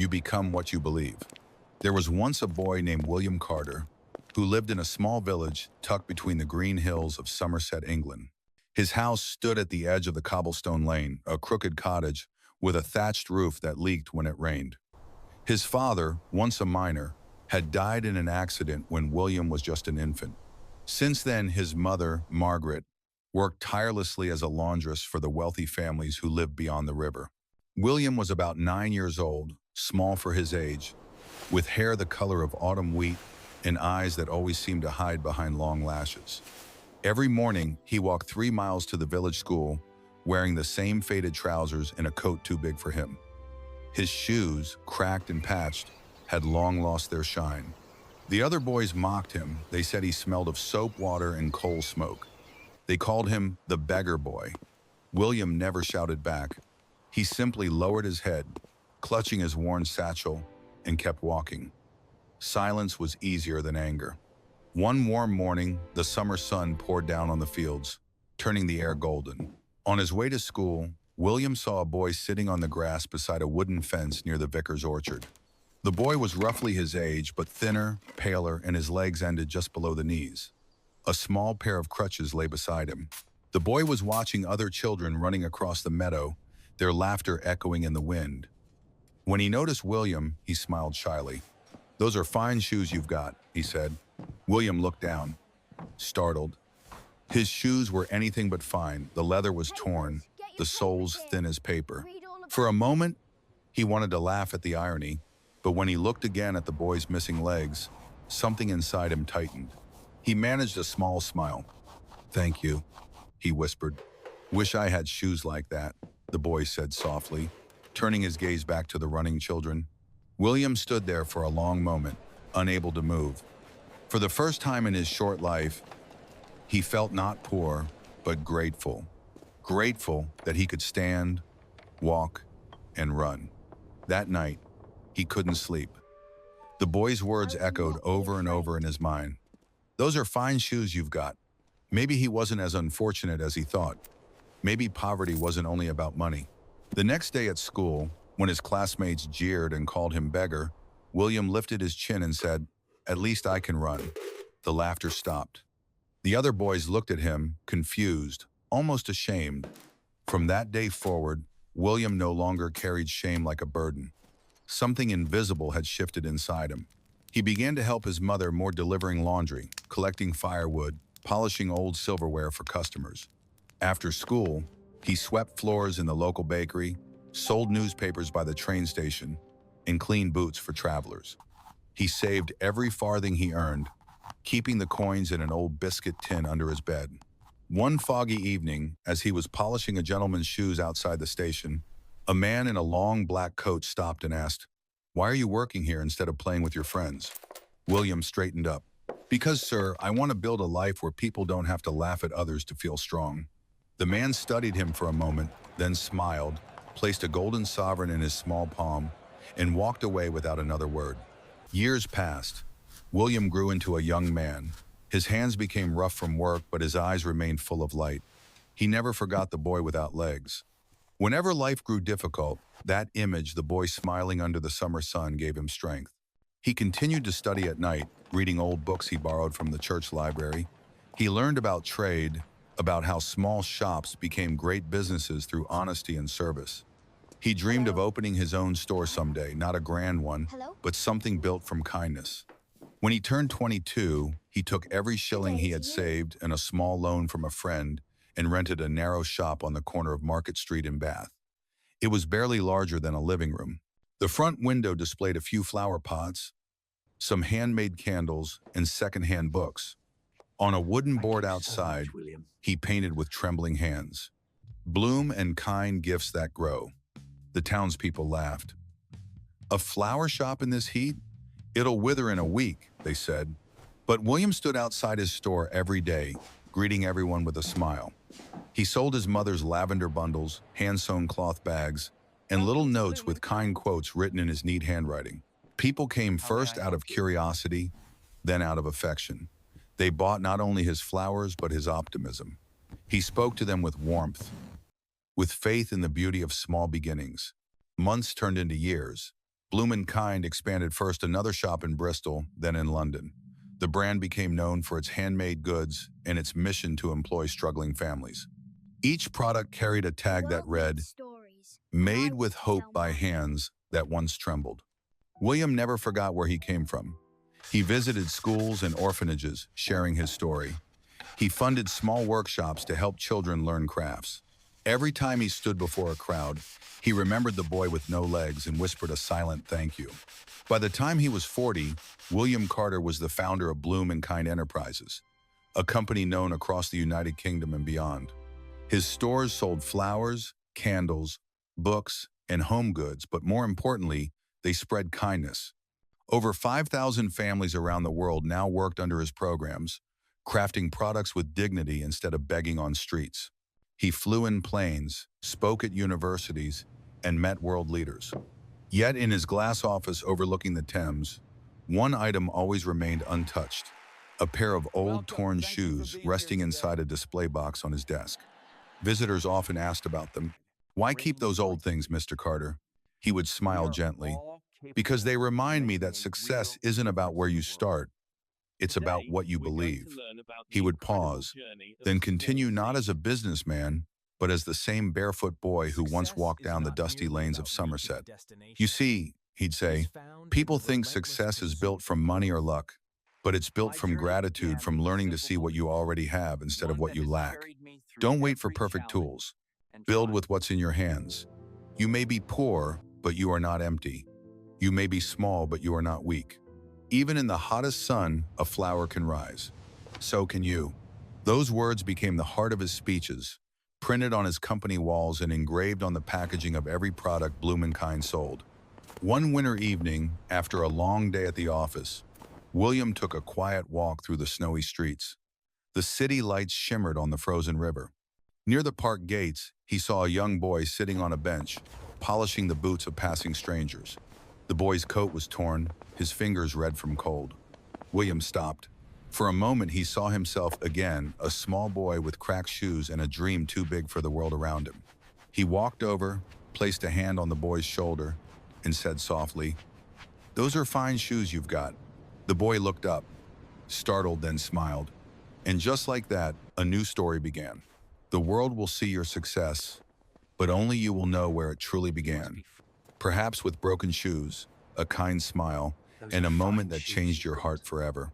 You become what you believe. There was once a boy named William Carter who lived in a small village tucked between the green hills of Somerset, England. His house stood at the edge of the cobblestone lane, a crooked cottage with a thatched roof that leaked when it rained. His father, once a miner, had died in an accident when William was just an infant. Since then, his mother, Margaret, worked tirelessly as a laundress for the wealthy families who lived beyond the river. William was about 9 years old, small for his age, with hair the color of autumn wheat and eyes that always seemed to hide behind long lashes. Every morning, he walked 3 miles to the village school, wearing the same faded trousers and a coat too big for him. His shoes, cracked and patched, had long lost their shine. The other boys mocked him. They said he smelled of soap water and coal smoke. They called him the beggar boy. William never shouted back. He simply lowered his head, clutching his worn satchel, and kept walking. Silence was easier than anger. One warm morning, the summer sun poured down on the fields, turning the air golden. On his way to school, William saw a boy sitting on the grass beside a wooden fence near the vicar's orchard. The boy was roughly his age, but thinner, paler, and his legs ended just below the knees. A small pair of crutches lay beside him. The boy was watching other children running across the meadow, their laughter echoing in the wind. When he noticed William, he smiled shyly. "Those are fine shoes you've got," he said. William looked down, startled. His shoes were anything but fine. The leather was torn, the soles thin as paper. For a moment, he wanted to laugh at the irony, but when he looked again at the boy's missing legs, something inside him tightened. He managed a small smile. "Thank you," he whispered. "Wish I had shoes like that," the boy said softly, turning his gaze back to the running children. William stood there for a long moment, unable to move. For the first time in his short life, he felt not poor, but grateful. Grateful that he could stand, walk, and run. That night, he couldn't sleep. The boy's words echoed over and over in his mind. "Those are fine shoes you've got." Maybe he wasn't as unfortunate as he thought. Maybe poverty wasn't only about money. The next day at school, when his classmates jeered and called him beggar, William lifted his chin and said, "At least I can run." The laughter stopped. The other boys looked at him, confused, almost ashamed. From that day forward, William no longer carried shame like a burden. Something invisible had shifted inside him. He began to help his mother more, delivering laundry, collecting firewood, polishing old silverware for customers. After school, he swept floors in the local bakery, sold newspapers by the train station, and cleaned boots for travelers. He saved every farthing he earned, keeping the coins in an old biscuit tin under his bed. One foggy evening, as he was polishing a gentleman's shoes outside the station, a man in a long black coat stopped and asked, "Why are you working here instead of playing with your friends?" William straightened up. "Because, sir, I want to build a life where people don't have to laugh at others to feel strong." The man studied him for a moment, then smiled, placed a golden sovereign in his small palm, and walked away without another word. Years passed. William grew into a young man. His hands became rough from work, but his eyes remained full of light. He never forgot the boy without legs. Whenever life grew difficult, that image, the boy smiling under the summer sun, gave him strength. He continued to study at night, reading old books he borrowed from the church library. He learned about trade, about how small shops became great businesses through honesty and service. He dreamed of opening his own store someday, not a grand one, but something built from kindness. When he turned 22, he took every shilling he had saved and a small loan from a friend and rented a narrow shop on the corner of Market Street in Bath. It was barely larger than a living room. The front window displayed a few flower pots, some handmade candles, and secondhand books. On a wooden board outside, he painted with trembling hands, "Bloom and kind gifts that grow." The townspeople laughed. "A flower shop in this heat? It'll wither in a week," they said. But William stood outside his store every day, greeting everyone with a smile. He sold his mother's lavender bundles, hand-sewn cloth bags, and little notes with kind quotes written in his neat handwriting. People came first out of curiosity, then out of affection. They bought not only his flowers, but his optimism. He spoke to them with warmth, with faith in the beauty of small beginnings. Months turned into years. Bloom & Kind expanded first another shop in Bristol, then in London. The brand became known for its handmade goods and its mission to employ struggling families. Each product carried a The tag that world read, needs stories, and I "Made with want to hope tell by mine. hands that once trembled." William never forgot where he came from. He visited schools and orphanages, sharing his story. He funded small workshops to help children learn crafts. Every time he stood before a crowd, he remembered the boy with no legs and whispered a silent thank you. By the time he was 40, William Carter was the founder of Bloom & Kind Enterprises, a company known across the United Kingdom and beyond. His stores sold flowers, candles, books, and home goods, but more importantly, they spread kindness. Over 5,000 families around the world now worked under his programs, crafting products with dignity instead of begging on streets. He flew in planes, spoke at universities, and met world leaders. Yet in his glass office overlooking the Thames, one item always remained untouched: a pair of old torn shoes resting inside a display box on his desk. Visitors often asked about them. "Why keep those old things, Mr. Carter?" He would smile gently. "Because they remind me that success isn't about where you start, it's about what you believe." He would pause, then continue not as a businessman, but as the same barefoot boy who once walked down the dusty lanes of Somerset. "You see," he'd say, "people think success is built from money or luck, but it's built from gratitude, from learning to see what you already have instead of what you lack. Don't wait for perfect tools. Build with what's in your hands. You may be poor, but you are not empty. You may be small, but you are not weak. Even in the hottest sun, a flower can rise. So can you." Those words became the heart of his speeches, printed on his company walls and engraved on the packaging of every product Bloom & Kind sold. One winter evening, after a long day at the office, William took a quiet walk through the snowy streets. The city lights shimmered on the frozen river. Near the park gates, he saw a young boy sitting on a bench, polishing the boots of passing strangers. The boy's coat was torn, his fingers red from cold. William stopped. For a moment, he saw himself again, a small boy with cracked shoes and a dream too big for the world around him. He walked over, placed a hand on the boy's shoulder, and said softly, "Those are fine shoes you've got." The boy looked up, startled, then smiled. And just like that, a new story began. The world will see your success, but only you will know where it truly began. Perhaps with broken shoes, a kind smile, and a moment that changed your heart forever.